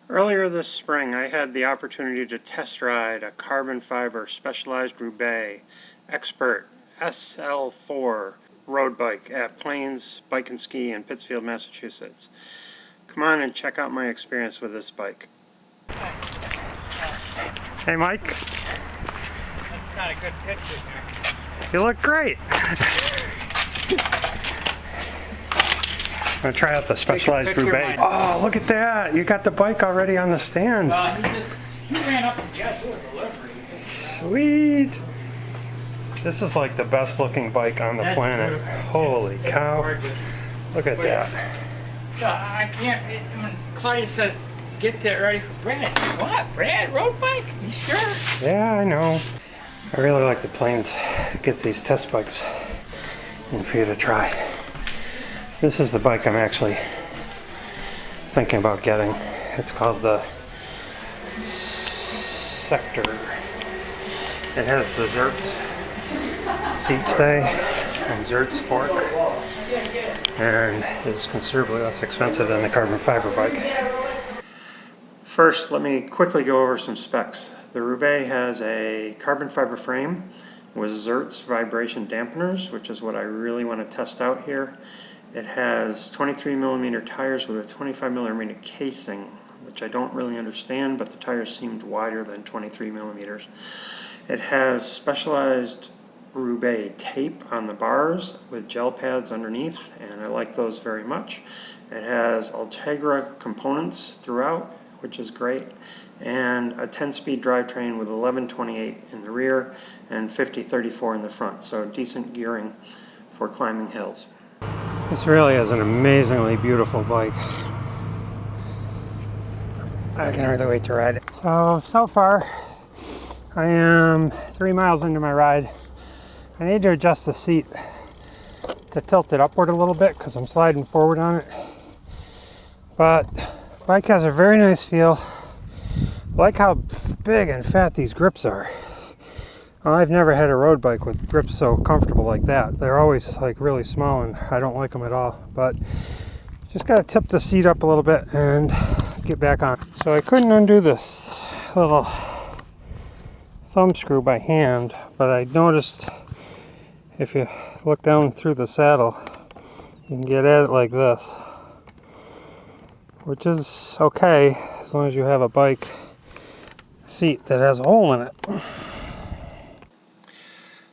Earlier this spring, I had the opportunity to test ride a carbon fiber specialized Roubaix Expert SL4 road bike at Plains Bike and Ski in Pittsfield, Massachusetts. Come on and check out my experience with this bike. Hey Mike. That's not a good picture here. You look great. I'm going to try out the specialized Roubaix. Oh, look at that. You got the bike already on the stand. He ran up and got to a delivery. Sweet. This is like the best looking bike on the planet. Beautiful. Holy cow. Gorgeous. Look at that. So I can't, when Claudia says, get that ready for Brad, I said, what? Brad, road bike? You sure? Yeah, I know. I really like the Plains. It gets these test bikes in for you to try. This is the bike I'm actually thinking about getting. It's called the Sector. It has the Zertz seat stay and Zertz fork, and is considerably less expensive than the carbon fiber bike. First, let me quickly go over some specs. The Roubaix has a carbon fiber frame with Zertz vibration dampeners, which is what I really want to test out here. It has 23mm tires with a 25mm casing, which I don't really understand, but the tires seemed wider than 23mm. It has specialized Roubaix tape on the bars with gel pads underneath, and I like those very much. It has Ultegra components throughout, which is great, and a 10-speed drivetrain with 1128 in the rear and 5034 in the front, so decent gearing for climbing hills. This really is an amazingly beautiful bike. I can't really wait to ride it. So far, I am 3 miles into my ride. I need to adjust the seat to tilt it upward a little bit because I'm sliding forward on it. But the bike has a very nice feel. I like how big and fat these grips are. I've never had a road bike with grips so comfortable like that. They're always like really small and I don't like them at all. But just gotta tip the seat up a little bit and get back on. So I couldn't undo this little thumb screw by hand, but I noticed if you look down through the saddle, you can get at it like this, which is okay as long as you have a bike seat that has a hole in it.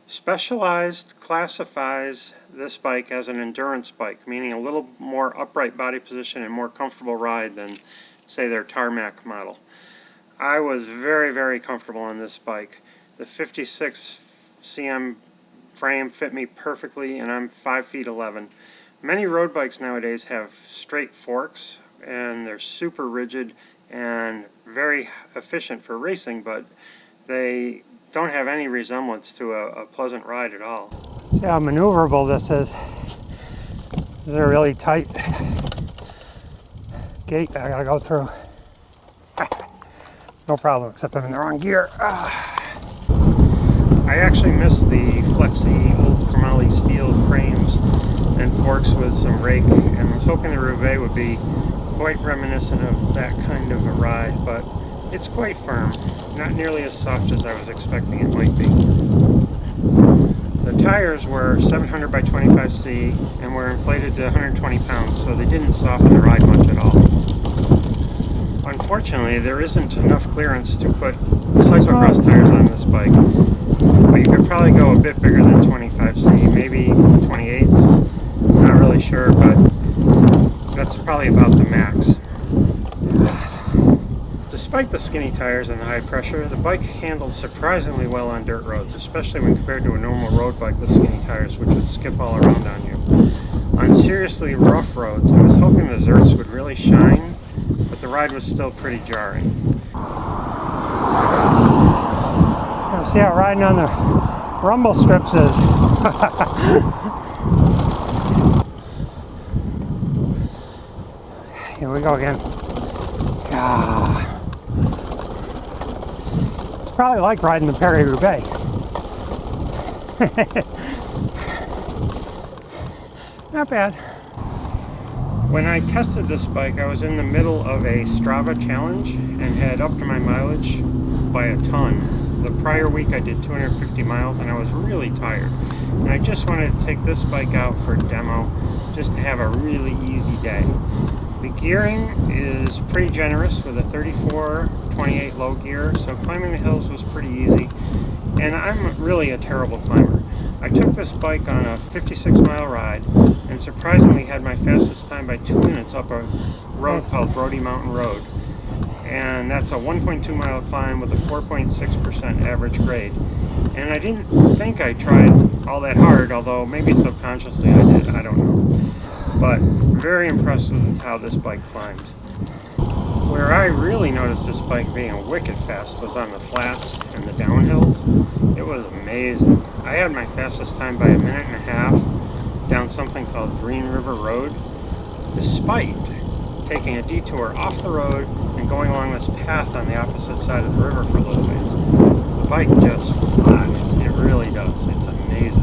Specialized classifies this bike as an endurance bike, meaning a little more upright body position and more comfortable ride than, say, their tarmac model. I was very, very comfortable on this bike. The 56 cm frame fit me perfectly, and I'm 5'11". Many road bikes nowadays have straight forks, and they're super rigid and very efficient for racing, but they don't have any resemblance to a pleasant ride at all. See how maneuverable this is. This is a really tight gate I gotta go through. No problem, except I'm in the wrong gear. I actually missed the flexy old chromoly steel frames and forks with some rake, and was hoping the Roubaix would be quite reminiscent of that kind of a ride, but it's quite firm, not nearly as soft as I was expecting it might be. The tires were 700 by 25C and were inflated to 120 pounds, so they didn't soften the ride much at all. Unfortunately, there isn't enough clearance to put cyclocross tires on this bike, but you could probably go a bit bigger than 25C, maybe 28s, not really sure, but that's probably about the max. Despite the skinny tires and the high pressure, the bike handled surprisingly well on dirt roads, especially when compared to a normal road bike with skinny tires, which would skip all around on you. On seriously rough roads, I was hoping the Zertz would really shine, but the ride was still pretty jarring. See how riding on the rumble strips is. Here we go again. It's probably like riding the Paris-Roubaix. Not bad. When I tested this bike, I was in the middle of a Strava challenge and had upped my mileage by a ton. The prior week I did 250 miles and I was really tired. And I just wanted to take this bike out for a demo just to have a really easy day. The gearing is pretty generous with a 34/28 low gear, so climbing the hills was pretty easy. And I'm really a terrible climber. I took this bike on a 56-mile ride and surprisingly had my fastest time by 2 minutes up a road called Brody Mountain Road. And that's a 1.2-mile climb with a 4.6% average grade. And I didn't think I tried all that hard, although maybe subconsciously I did, I don't know. But very impressed with how this bike climbs. Where I really noticed this bike being wicked fast was on the flats and the downhills. It was amazing. I had my fastest time by a minute and a half down something called Green River Road, despite taking a detour off the road and going along this path on the opposite side of the river for a little ways. The bike just flies. It really does. It's amazing.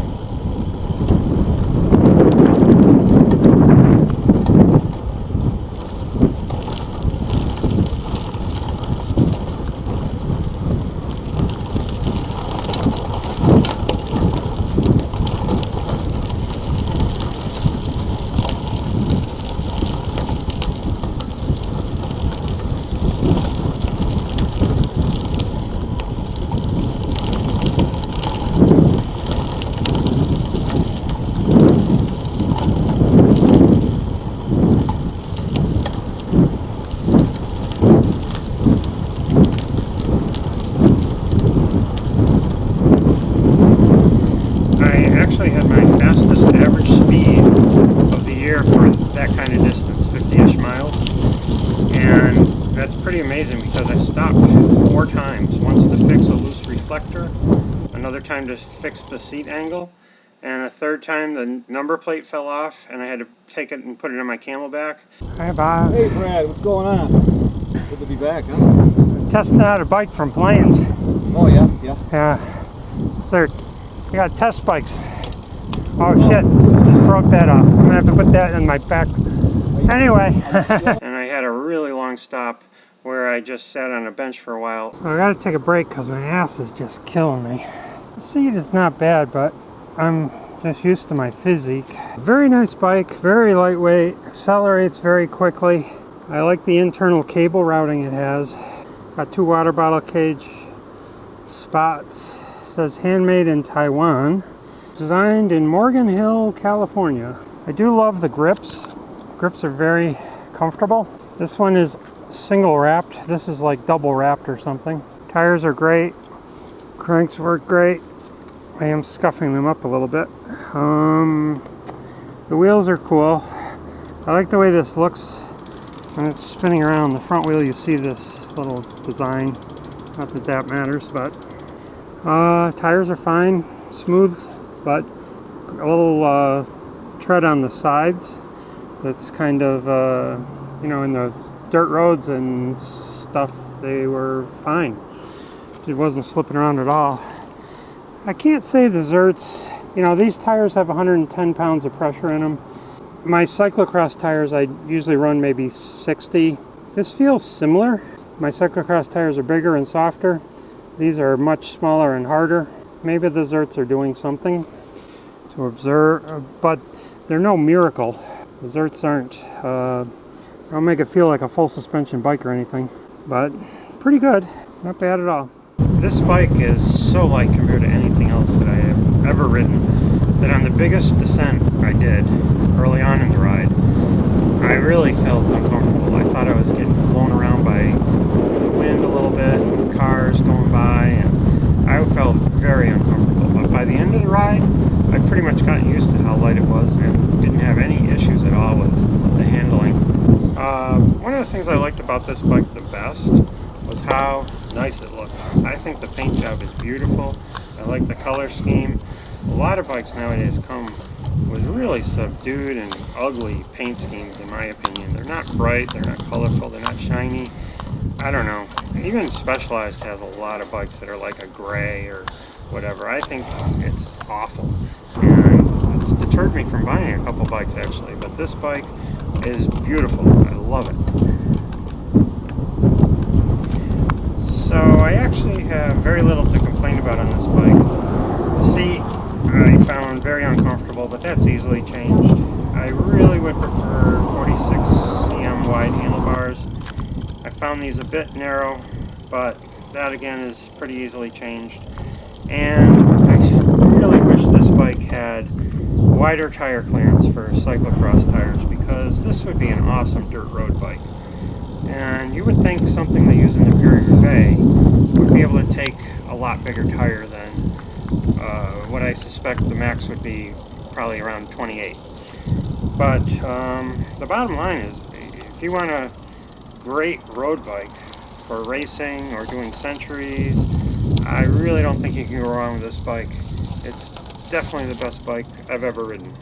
Had my fastest average speed of the year for that kind of distance, 50-ish miles, and that's pretty amazing because I stopped 4 times, once to fix a loose reflector, another time to fix the seat angle, and a third time the number plate fell off and I had to take it and put it in my Camelback. Hi Bob. Hey Brad, what's going on? Good to be back, huh? Testing out a bike from Plains. Oh yeah, yeah. Yeah. Sir, we got test bikes. Oh shit, just broke that off. I'm gonna have to put that in my back. Anyway. And I had a really long stop where I just sat on a bench for a while. So I gotta take a break because my ass is just killing me. The seat is not bad, but I'm just used to my physique. Very nice bike, very lightweight, accelerates very quickly. I like the internal cable routing it has. Got 2 water bottle cage spots. It says handmade in Taiwan. Designed in Morgan Hill, California. I do love the grips. Grips are very comfortable. This one is single wrapped. This is like double wrapped or something. Tires are great. Cranks work great. I am scuffing them up a little bit. The wheels are cool. I like the way this looks when it's spinning around. The front wheel, you see this little design. Not that that matters, but tires are fine. Smooth, but a little tread on the sides. That's kind of, you know, in the dirt roads and stuff, they were fine. It wasn't slipping around at all. I can't say the Zerts, you know, these tires have 110 pounds of pressure in them. My cyclocross tires, I usually run maybe 60. This feels similar. My cyclocross tires are bigger and softer. These are much smaller and harder. Maybe the Zerts are doing something to observe, but they're no miracle. The Zerts aren't, don't make it feel like a full suspension bike or anything, but pretty good, not bad at all. This bike is so light compared to anything else that I have ever ridden, that on the biggest descent I did early on in the ride, I really felt uncomfortable. I thought I was getting blown around by the wind a little bit, and the cars going by, and I felt very uncomfortable. But by the end of the ride, I pretty much got used to how light it was and didn't have any issues at all with the handling. One of the things I liked about this bike the best was how nice it looked. I think the paint job is beautiful. I like the color scheme. A lot of bikes nowadays come with really subdued and ugly paint schemes, in my opinion. They're not bright, they're not colorful, they're not shiny. I don't know. Even Specialized has a lot of bikes that are like a gray or whatever. I think it's awful. And it's deterred me from buying a couple bikes actually. But this bike is beautiful. I love it. So I actually have very little to complain about on this bike. The seat I found very uncomfortable, but that's easily changed. I really would prefer 46 cm wide handlebars. I found these a bit narrow, but that again is pretty easily changed. And I really wish this bike had wider tire clearance for cyclocross tires, because this would be an awesome dirt road bike. And you would think something they use in the Roubaix would be able to take a lot bigger tire than what I suspect the max would be, probably around 28. But the bottom line is, if you want a great road bike for racing or doing centuries, I really don't think you can go wrong with this bike. It's definitely the best bike I've ever ridden.